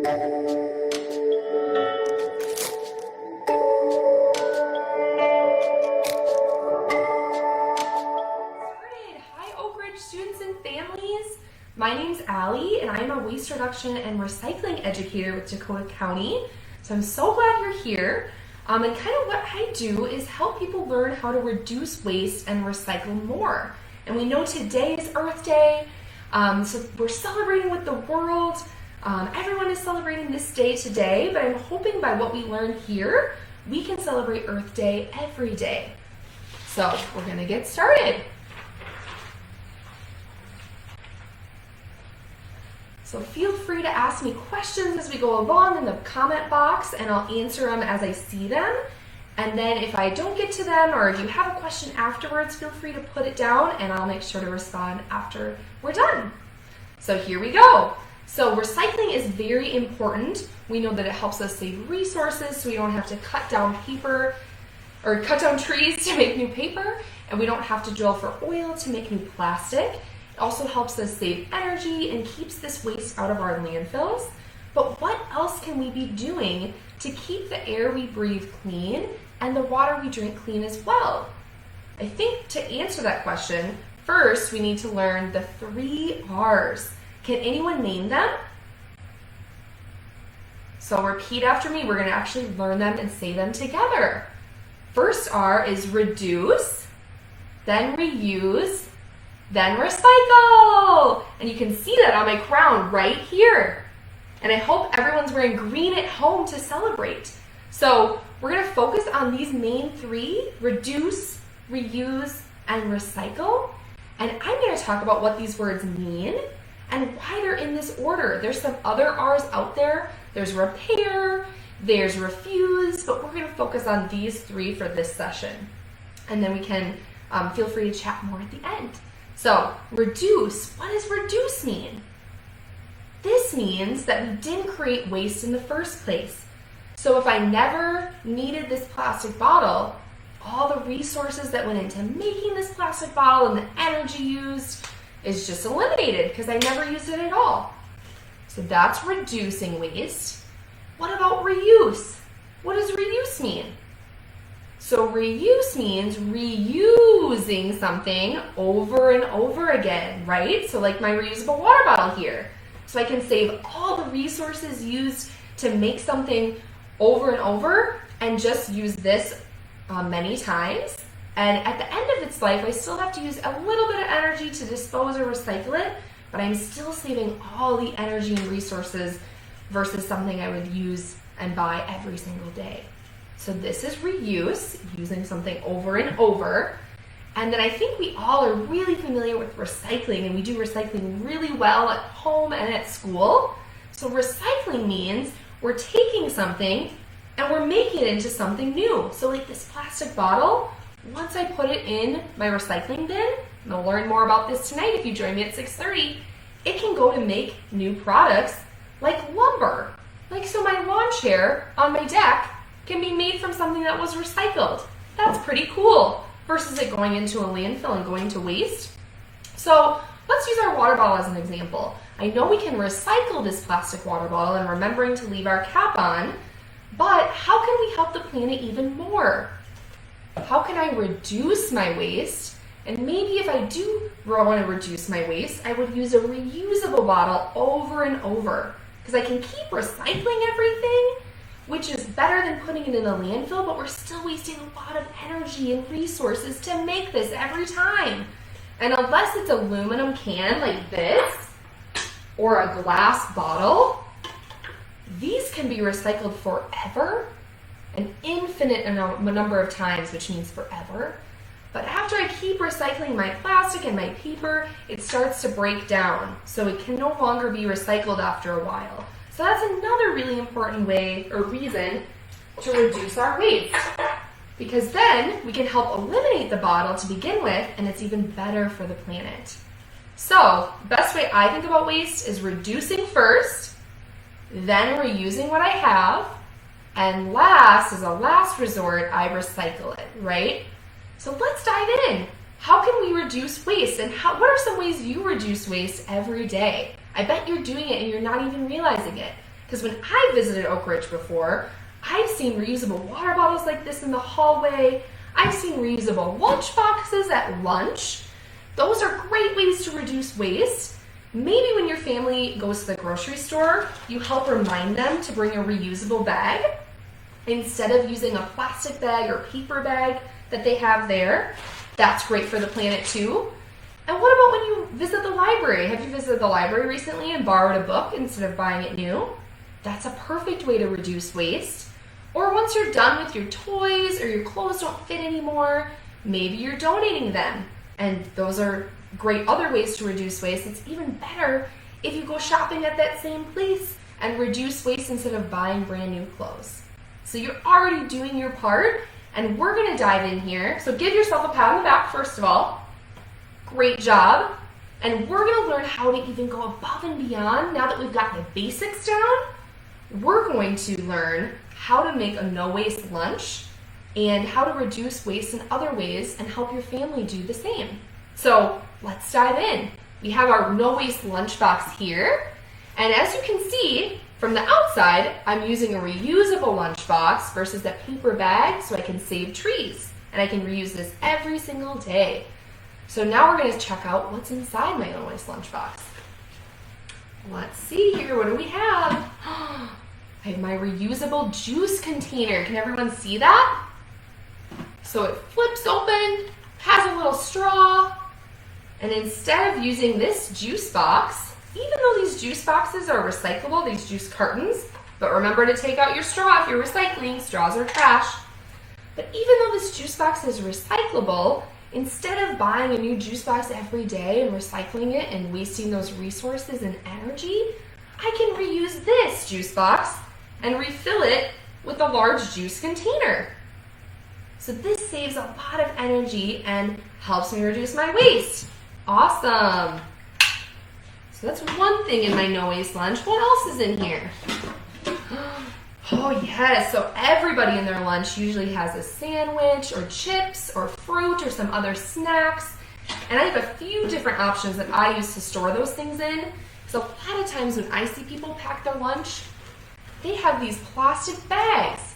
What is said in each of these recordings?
Hi, Oak Ridge students and families. My name's Allie, and I'm a waste reduction and recycling educator with Dakota County. So I'm so glad you're here. And kind of what I do is help people learn how to reduce waste and recycle more. And we know today is Earth Day, so we're celebrating with the world. Everyone is celebrating this day today, but I'm hoping by what we learn here, we can celebrate Earth Day every day. So we're gonna get started. So feel free to ask me questions as we go along in the comment box, and I'll answer them as I see them. And then if I don't get to them, or if you have a question afterwards, feel free to put it down and I'll make sure to respond after we're done. So here we go. So recycling is very important. We know that it helps us save resources, so we don't have to cut down paper or cut down trees to make new paper, and we don't have to drill for oil to make new plastic. It also helps us save energy and keeps this waste out of our landfills. But what else can we be doing to keep the air we breathe clean and the water we drink clean as well? I think to answer that question, first we need to learn the 3 R's. Can anyone name them? So repeat after me. We're going to actually learn them and say them together. First R is reduce, then reuse, then recycle. And you can see that on my crown right here. And I hope everyone's wearing green at home to celebrate. So we're going to focus on these main 3, reduce, reuse, and recycle. And I'm going to talk about what these words mean and why they're in this order. There's some other R's out there. There's repair, there's refuse, but we're going to focus on these 3 for this session. And then we can feel free to chat more at the end. So reduce, what does reduce mean? This means that we didn't create waste in the first place. So if I never needed this plastic bottle, all the resources that went into making this plastic bottle and the energy used is just eliminated because I never used it at all. So that's reducing waste. What about reuse? What does reuse mean? So reuse means reusing something over and over again, right? So like my reusable water bottle here. So I can save all the resources used to make something over and over and just use this many times. And at the end of its life, I still have to use a little bit of energy to dispose or recycle it, but I'm still saving all the energy and resources versus something I would use and buy every single day. So this is reuse, using something over and over. And then I think we all are really familiar with recycling, and we do recycling really well at home and at school. So recycling means we're taking something and we're making it into something new. So like this plastic bottle, once I put it in my recycling bin, and I'll learn more about this tonight if you join me at 6:30, it can go to make new products like lumber. Like so my lawn chair on my deck can be made from something that was recycled. That's pretty cool versus it going into a landfill and going to waste. So let's use our water bottle as an example. I know we can recycle this plastic water bottle and remembering to leave our cap on, but how can we help the planet even more? How can I reduce my waste? And maybe if I do want to reduce my waste, I would use a reusable bottle over and over because I can keep recycling everything, which is better than putting it in a landfill, but we're still wasting a lot of energy and resources to make this every time. And unless it's aluminum can like this, or a glass bottle, these can be recycled forever, an infinite number of times, which means forever. But after I keep recycling my plastic and my paper, it starts to break down, so it can no longer be recycled after a while. So that's another really important way or reason to reduce our waste, because then we can help eliminate the bottle to begin with, and it's even better for the planet. So the best way I think about waste is reducing first, then reusing what I have, and last, as a last resort, I recycle it, right? So let's dive in. How can we reduce waste, and what are some ways you reduce waste every day? I bet you're doing it and you're not even realizing it. Because when I visited Oak Ridge before, I've seen reusable water bottles like this in the hallway. I've seen reusable lunch boxes at lunch. Those are great ways to reduce waste. Maybe when your family goes to the grocery store, you help remind them to bring a reusable bag instead of using a plastic bag or paper bag that they have there. That's great for the planet too. And what about when you visit the library? Have you visited the library recently and borrowed a book instead of buying it new? That's a perfect way to reduce waste. Or once you're done with your toys or your clothes don't fit anymore, maybe you're donating them. And those are great other ways to reduce waste. It's even better if you go shopping at that same place and reduce waste instead of buying brand new clothes. So you're already doing your part, and we're gonna dive in here. So give yourself a pat on the back, first of all. Great job. And we're gonna learn how to even go above and beyond. Now that we've got the basics down, we're going to learn how to make a no-waste lunch and how to reduce waste in other ways and help your family do the same. So let's dive in. We have our no-waste lunchbox here. And as you can see from the outside, I'm using a reusable lunchbox versus that paper bag so I can save trees. And I can reuse this every single day. So now we're gonna check out what's inside my no-waste lunchbox. Let's see here, what do we have? I have my reusable juice container. Can everyone see that? So it flips open, has a little straw, and instead of using this juice box, even though these juice boxes are recyclable, these juice cartons, but remember to take out your straw if you're recycling, straws are trash. But even though this juice box is recyclable, instead of buying a new juice box every day and recycling it and wasting those resources and energy, I can reuse this juice box and refill it with a large juice container. So this saves a lot of energy and helps me reduce my waste. Awesome. So that's one thing in my no waste lunch. What else is in here? Oh yes, so everybody in their lunch usually has a sandwich or chips or fruit or some other snacks. And I have a few different options that I use to store those things in. So a lot of times when I see people pack their lunch, they have these plastic bags.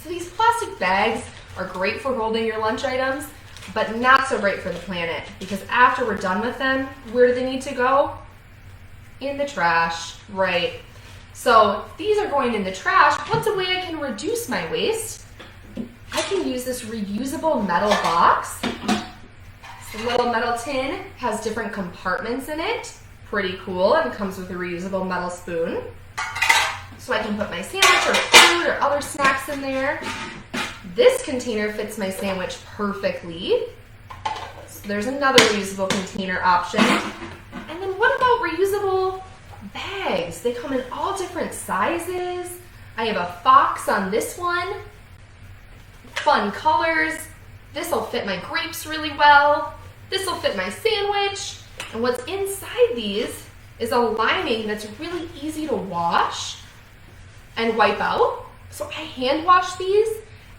So these plastic bags are great for holding your lunch items, but not so great for the planet, because after we're done with them, where do they need to go? In the trash, right? So if these are going in the trash, what's a way I can reduce my waste? I can use this reusable metal box. This little metal tin has different compartments in it. Pretty cool, and comes with a reusable metal spoon. So I can put my sandwich or fruit or other snacks in there. This container fits my sandwich perfectly. So there's another reusable container option. And then what about reusable bags? They come in all different sizes. I have a fox on this one. Fun colors. This will fit my grapes really well. This will fit my sandwich. And what's inside these is a lining that's really easy to wash and wipe out. So I hand wash these,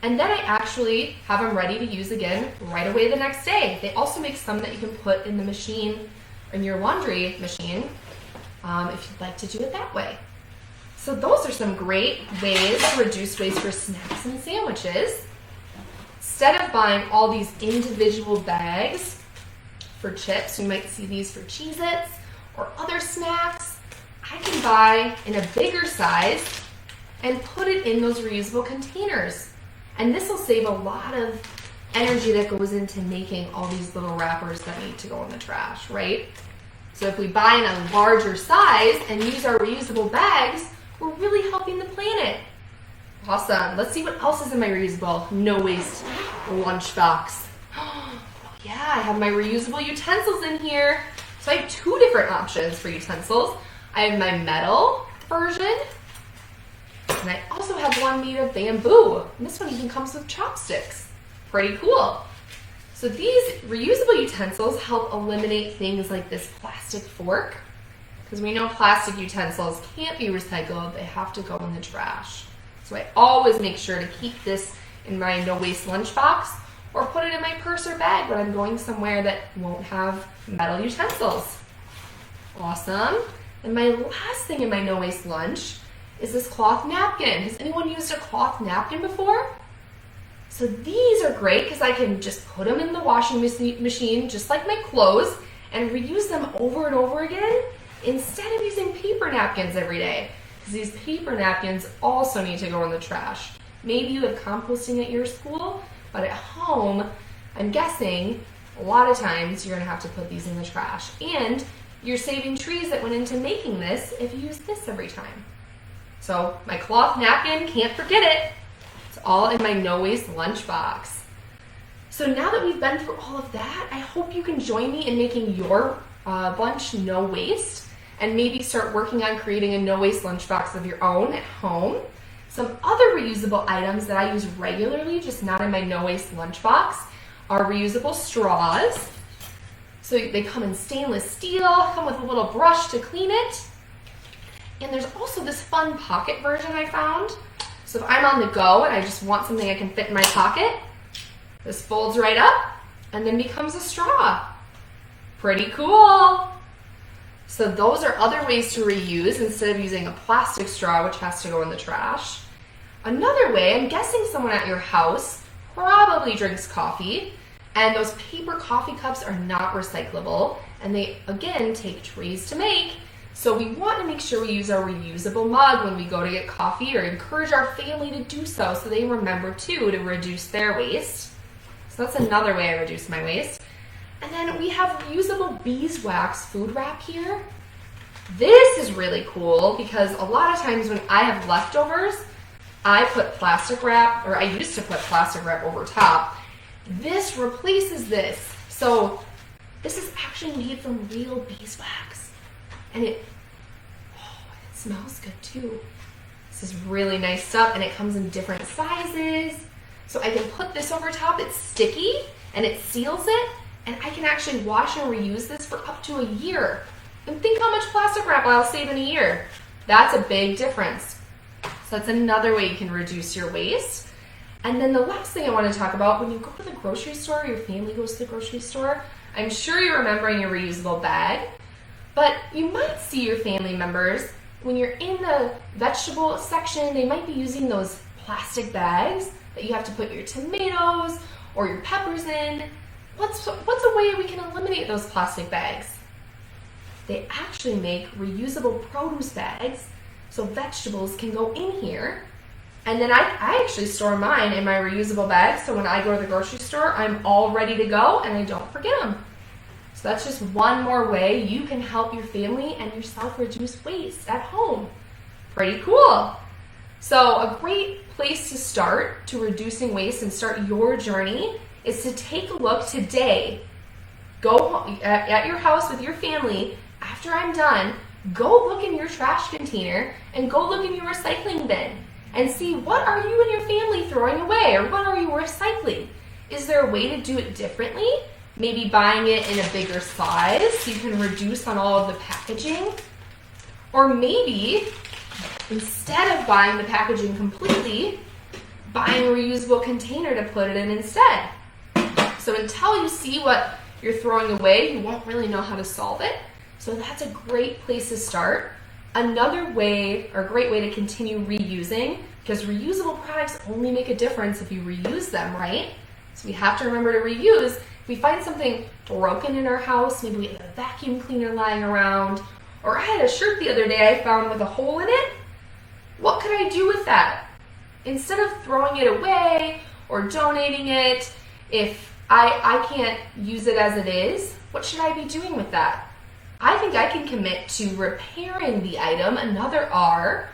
and then I actually have them ready to use again right away the next day. They also make some that you can put in the machine, in your laundry machine, if you'd like to do it that way. So those are some great ways to reduce waste for snacks and sandwiches. Instead of buying all these individual bags for chips, you might see these for Cheez-Its or other snacks, I can buy in a bigger size and put it in those reusable containers. And this will save a lot of energy that goes into making all these little wrappers that need to go in the trash, right? So if we buy in a larger size and use our reusable bags, we're really helping the planet. Awesome. Let's see what else is in my reusable no waste lunchbox. Yeah, I have my reusable utensils in here. So I have two different options for utensils. I have my metal version, and I also have one made of bamboo. And this one even comes with chopsticks. Pretty cool. So these reusable utensils help eliminate things like this plastic fork, because we know plastic utensils can't be recycled. They have to go in the trash. So I always make sure to keep this in my no waste lunchbox or put it in my purse or bag when I'm going somewhere that won't have metal utensils. Awesome. And my last thing in my no waste lunch is this cloth napkin. Has anyone used a cloth napkin before? So these are great because I can just put them in the washing machine just like my clothes and reuse them over and over again instead of using paper napkins every day, because these paper napkins also need to go in the trash. Maybe you have composting at your school, but at home, I'm guessing a lot of times you're gonna have to put these in the trash. And you're saving trees that went into making this if you use this every time. So my cloth napkin, can't forget it. It's all in my no waste lunchbox. So now that we've been through all of that, I hope you can join me in making your lunch no waste and maybe start working on creating a no waste lunchbox of your own at home. Some other reusable items that I use regularly, just not in my no waste lunchbox, are reusable straws. So they come in stainless steel, come with a little brush to clean it. And there's also this fun pocket version I found. So if I'm on the go and I just want something I can fit in my pocket, this folds right up and then becomes a straw. Pretty cool. So those are other ways to reuse instead of using a plastic straw, which has to go in the trash. Another way, I'm guessing someone at your house probably drinks coffee, and those paper coffee cups are not recyclable, and they, again, take trees to make. So we want to make sure we use our reusable mug when we go to get coffee, or encourage our family to do so they remember too to reduce their waste. So that's another way I reduce my waste. And then we have reusable beeswax food wrap here. This is really cool because a lot of times when I have leftovers, I put plastic wrap, or I used to put plastic wrap over top. This replaces this. So this is actually made from real beeswax. And it smells good too. This is really nice stuff, and it comes in different sizes. So I can put this over top, it's sticky, and it seals it, and I can actually wash and reuse this for up to a year. And think how much plastic wrap I'll save in a year. That's a big difference. So that's another way you can reduce your waste. And then the last thing I want to talk about, when you go to the grocery store, your family goes to the grocery store, I'm sure you're remembering your reusable bag, but you might see your family members, when you're in the vegetable section, they might be using those plastic bags that you have to put your tomatoes or your peppers in. What's a way we can eliminate those plastic bags? They actually make reusable produce bags, so vegetables can go in here. And then I actually store mine in my reusable bag, so when I go to the grocery store, I'm all ready to go and I don't forget them. So that's just one more way you can help your family and yourself reduce waste at home. Pretty cool. So a great place to start to reducing waste and start your journey is to take a look today. Go at your house with your family. After I'm done, go look in your trash container and go look in your recycling bin and see what are you and your family throwing away, or what are you recycling? Is there a way to do it differently? Maybe buying it in a bigger size so you can reduce on all of the packaging. Or maybe instead of buying the packaging completely, buying a reusable container to put it in instead. So until you see what you're throwing away, you won't really know how to solve it. So that's a great place to start. Another way, or great way to continue reusing, because reusable products only make a difference if you reuse them, right? So we have to remember to reuse. If we find something broken in our house, maybe we have a vacuum cleaner lying around, or I had a shirt the other day I found with a hole in it, what could I do with that? Instead of throwing it away or donating it, if I can't use it as it is, what should I be doing with that? I think I can commit to repairing the item, another R,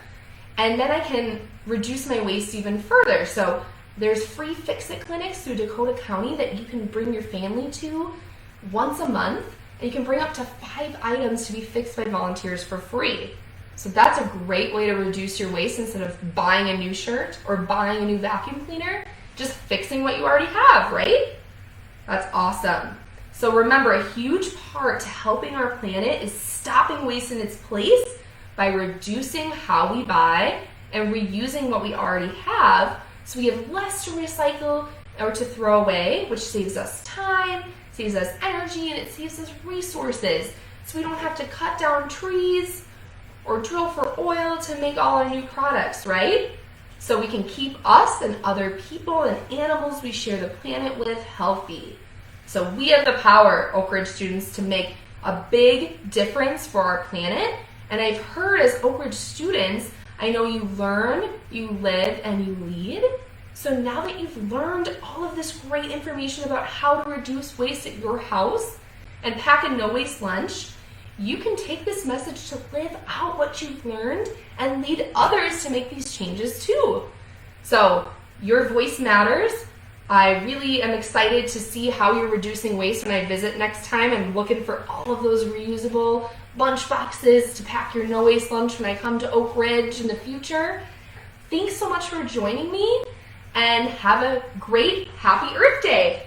and then I can reduce my waste even further. So there's free Fix-It clinics through Dakota County that you can bring your family to once a month, and you can bring up to 5 items to be fixed by volunteers for free. So that's a great way to reduce your waste instead of buying a new shirt or buying a new vacuum cleaner, just fixing what you already have, right? That's awesome. So remember, a huge part to helping our planet is stopping waste in its place by reducing how we buy and reusing what we already have, so we have less to recycle or to throw away, which saves us time, saves us energy, and it saves us resources. So we don't have to cut down trees or drill for oil to make all our new products, right? So we can keep us and other people and animals we share the planet with healthy. So we have the power, Oak Ridge students, to make a big difference for our planet. And I've heard as Oak Ridge students, I know you learn, you live, and you lead. So now that you've learned all of this great information about how to reduce waste at your house and pack a no-waste lunch, you can take this message to live out what you've learned and lead others to make these changes too. So your voice matters. I really am excited to see how you're reducing waste when I visit next time. I'm looking for all of those reusable lunch boxes to pack your no-waste lunch when I come to Oak Ridge in the future. Thanks so much for joining me, and have a great, happy Earth Day.